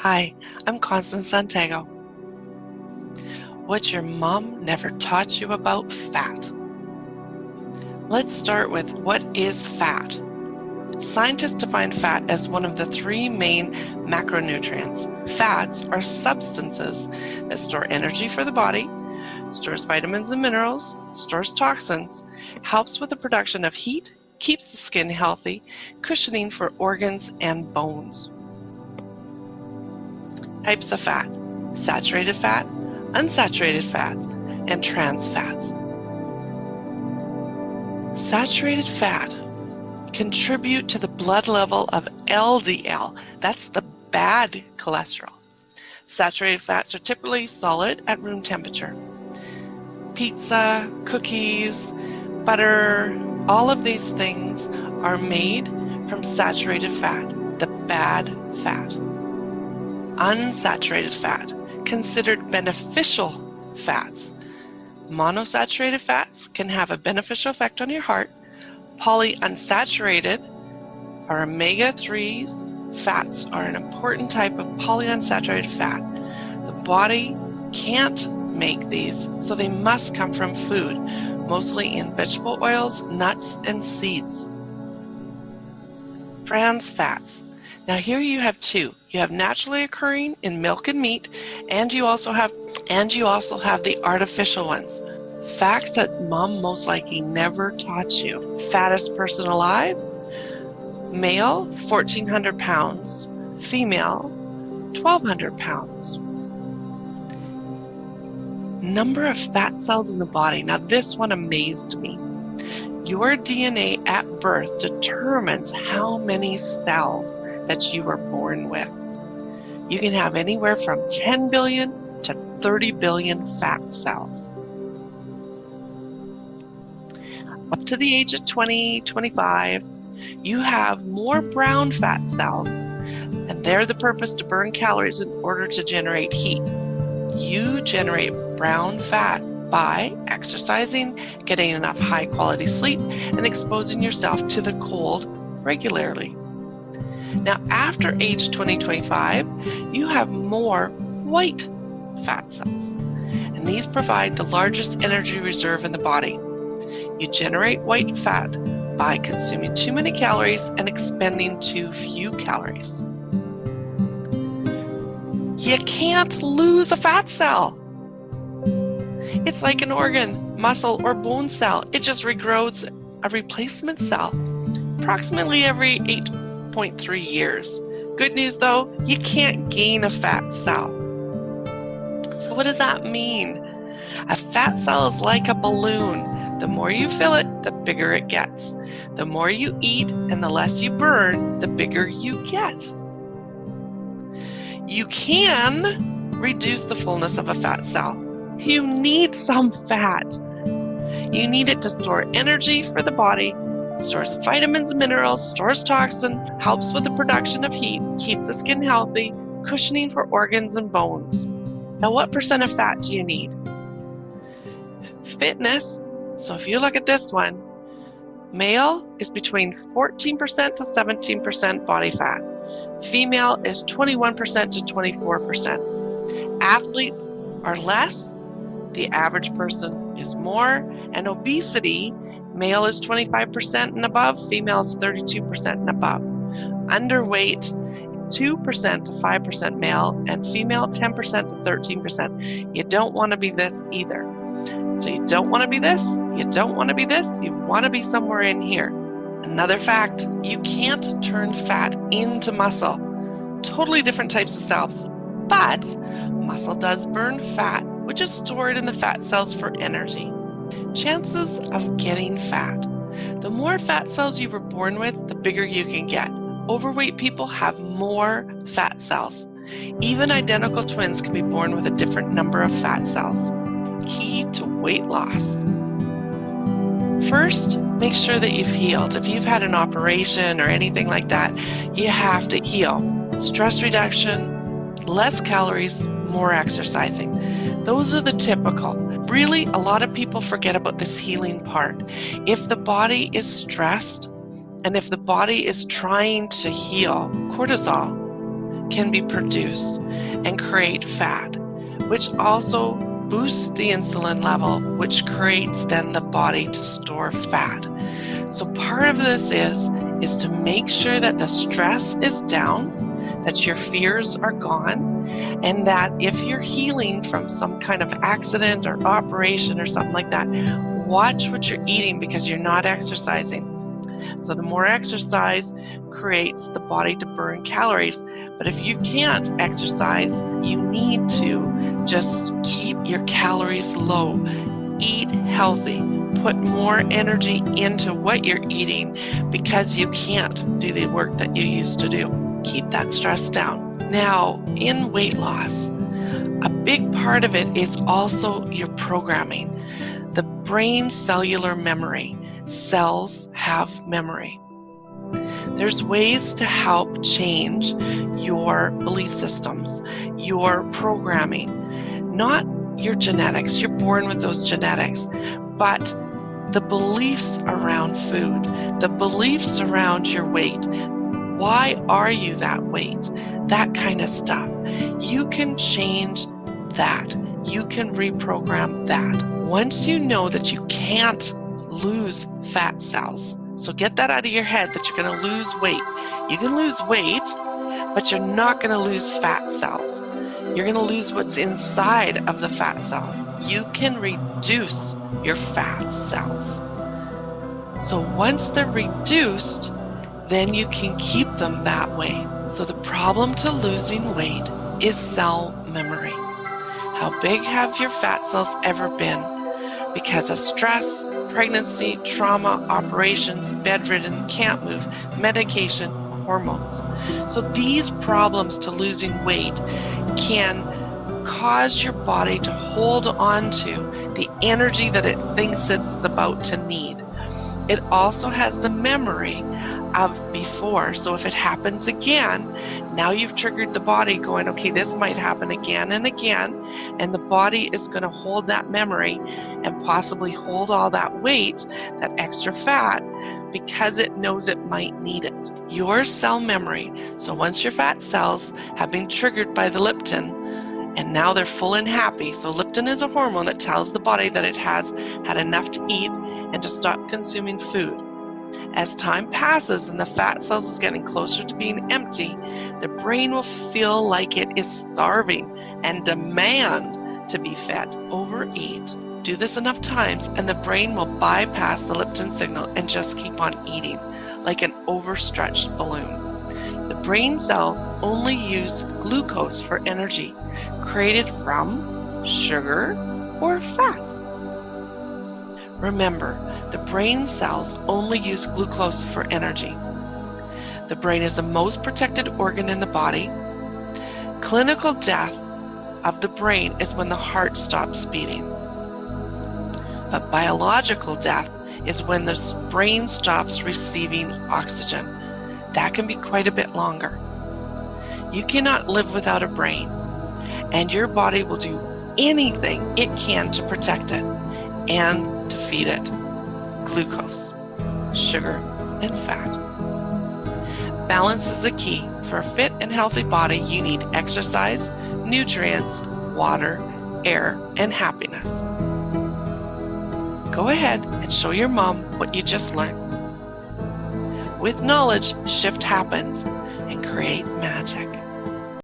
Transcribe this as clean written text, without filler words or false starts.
Hi, I'm Constance Santego. What your mom never taught you about fat. Let's start with what is fat. Scientists define fat as one of the three main macronutrients. Fats are substances that store energy for the body, stores vitamins and minerals, stores toxins, helps with the production of heat, keeps the skin healthy, cushioning for organs and bones. Types of fat: saturated fat, unsaturated fats, and trans fats. Saturated fat contribute to the blood level of LDL. That's the bad cholesterol. Saturated fats are typically solid at room temperature. Pizza, cookies, butter, all of these things are made from saturated fat, the bad fat. Unsaturated fat, considered beneficial fats. Monosaturated fats can have a beneficial effect on your heart. Polyunsaturated or omega-3 fats are an important type of polyunsaturated fat. The body can't make these, so they must come from food, mostly in vegetable oils, nuts, and seeds. Trans fats. Now here you have two. You have naturally occurring in milk and meat, and you also have the artificial ones. Facts that mom most likely never taught you. Fattest person alive, male 1,400 pounds, female 1,200 pounds. Number of fat cells in the body. Now this one amazed me. Your DNA at birth determines how many cells that you were born with. You can have anywhere from 10 billion to 30 billion fat cells. Up to the age of 20, 25, you have more brown fat cells, and they're the purpose to burn calories in order to generate heat. You generate brown fat by exercising, getting enough high-quality sleep, and exposing yourself to the cold regularly. Now, after age 20-25, you have more white fat cells, and these provide the largest energy reserve in the body. You generate white fat by consuming too many calories and expending too few calories. You can't lose a fat cell. It's like an organ, muscle, or bone cell. It just regrows a replacement cell approximately every 8.3 years. Good news though, you can't gain a fat cell. So what does that mean? A fat cell is like a balloon. The more you fill it, the bigger it gets. The more you eat and the less you burn, the bigger you get. You can reduce the fullness of a fat cell. You need some fat. You need it to store energy for the body, stores vitamins and minerals, stores toxin, helps with the production of heat, keeps the skin healthy, cushioning for organs and bones. Now, what percent of fat do you need? Fitness. So if you look at this one, male is between 14% to 17% body fat. Female is 21% to 24%. Athletes are less. The average person is more. And obesity, male is 25% and above, female is 32% and above. Underweight, 2% to 5% male, and female 10% to 13%. You don't want to be this either. So you don't want to be this, you don't want to be this, you want to be somewhere in here. Another fact, you can't turn fat into muscle. Totally different types of cells. But muscle does burn fat, which is stored in the fat cells for energy. Chances of getting fat. The more fat cells you were born with, the bigger you can get. Overweight people have more fat cells. Even identical twins can be born with a different number of fat cells. Key to weight loss. First, make sure that you've healed. If you've had an operation or anything like that, you have to heal. Stress reduction, less calories, more exercising. Those are the typical. Really, a lot of people forget about this healing part. If the body is stressed and if the body is trying to heal, cortisol can be produced and create fat, which also boosts the insulin level, which creates then the body to store fat. So part of this is to make sure that the stress is down, that your fears are gone, and that if you're healing from some kind of accident or operation or something like that, watch what you're eating because you're not exercising. So the more exercise creates the body to burn calories. But if you can't exercise, you need to just keep your calories low. Eat healthy. Put more energy into what you're eating because you can't do the work that you used to do. Keep that stress down. Now, in weight loss, a big part of it is also your programming. The brain cellular memory. Cells have memory. There's ways to help change your belief systems, your programming, not your genetics. You're born with those genetics, but the beliefs around food, the beliefs around your weight. Why are you that weight? That kind of stuff. You can change that. You can reprogram that. Once you know that you can't lose fat cells, so get that out of your head that you're going to lose weight. You can lose weight, but you're not going to lose fat cells. You're going to lose what's inside of the fat cells. You can reduce your fat cells. So once they're reduced, then you can keep them that way. So the problem to losing weight is cell memory. How big have your fat cells ever been? Because of stress, pregnancy, trauma, operations, bedridden, can't move, medication, hormones. So these problems to losing weight can cause your body to hold on to the energy that it thinks it's about to need. It also has the memory of before. So if it happens again, now you've triggered the body going, okay, this might happen again and again, and the body is going to hold that memory and possibly hold all that weight, that extra fat, because it knows it might need it. Your cell memory, so once your fat cells have been triggered by the leptin, and now they're full and happy. So leptin is a hormone that tells the body that it has had enough to eat and to stop consuming food. As time passes and the fat cells is getting closer to being empty, the brain will feel like it is starving and demand to be fed. Overeat. Do this enough times and the brain will bypass the leptin signal and just keep on eating like an overstretched balloon. The brain cells only use glucose for energy, created from sugar or fat. Remember, the brain cells only use glucose for energy. The brain is the most protected organ in the body. Clinical death of the brain is when the heart stops beating. But biological death is when the brain stops receiving oxygen. That can be quite a bit longer. You cannot live without a brain, and your body will do anything it can to protect it and to feed it. Glucose, sugar, and fat. Balance is the key. For a fit and healthy body, you need exercise, nutrients, water, air, and happiness. Go ahead and show your mom what you just learned. With knowledge, shift happens and create magic.